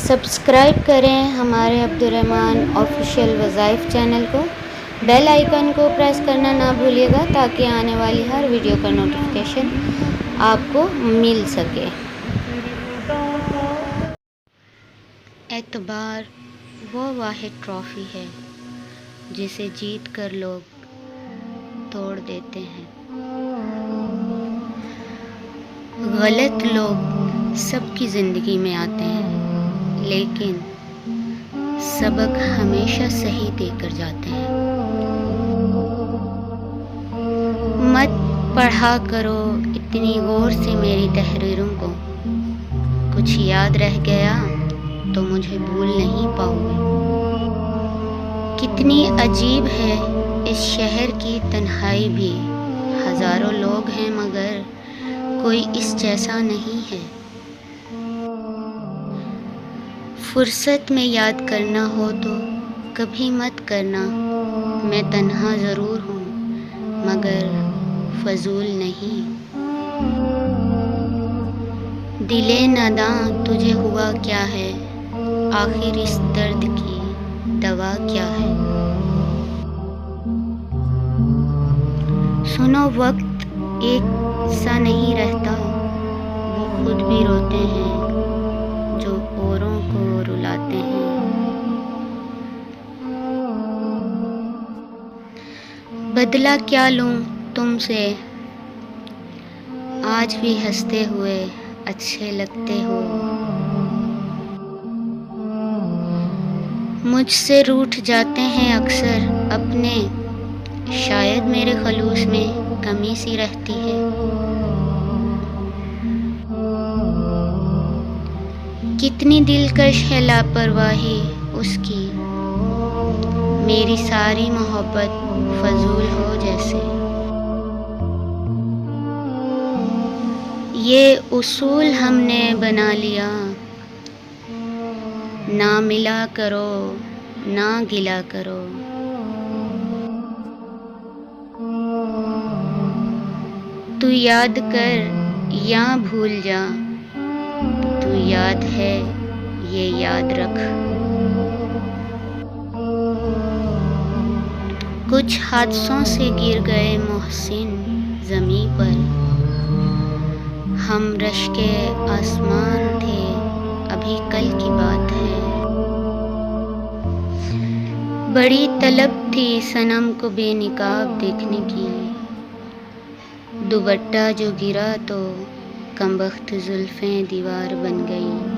Subscribe करें हमारे Abdurrahman official वज़ाइफ channel को। बेल आइकन को प्रेस करना ना भूलिएगा ताकि आने वाली हर वीडियो का नोटिफिकेशन आपको मिल सके। एतबार वो वाहिद ट्रॉफ़ी है जिसे जीत कर लोग तोड़ देते हैं। गलत लोग सबकी ज़िंदगी में आते हैं, लेकिन सबक हमेशा सही देकर जाते हैं। मत पढ़ा करो इतनी गौर से मेरी तहरीरों को, कुछ याद रह गया तो मुझे भूल नहीं पाओगे। कितनी अजीब है इस शहर की तन्हाई भी, हज़ारों लोग हैं मगर कोई इस जैसा नहीं है। फुर्सत में याद करना हो तो कभी मत करना, मैं तन्हा ज़रूर हूँ मगर फजूल नहीं। दिले नादां तुझे हुआ क्या है, आखिर इस दर्द की दवा क्या है। सुनो वक्त एक सा नहीं रहता, वो खुद भी रोते हैं जो औरों को रुलाते हैं। बदला क्या लूं तुमसे, आज भी हंसते हुए अच्छे लगते हो। मुझसे रूठ जाते हैं अक्सर अपने, शायद मेरे खलूस में कमी सी रहती है। कितनी दिलकश है लापरवाही उसकी, मेरी सारी मोहब्बत फजूल हो जैसे। ये उसूल हमने बना लिया, ना मिला करो ना गिला करो। तू याद कर या भूल जा, तू याद है ये याद रख। कुछ हादसों से गिर गए मोहसिन ज़मीं पर, हम रश्के आसमान थे अभी कल की बात है। बड़ी तलब थी सनम को बेनिकाब देखने की, दुपट्टा जो गिरा तो कमबख्त जुल्फ़ें दीवार बन गईं।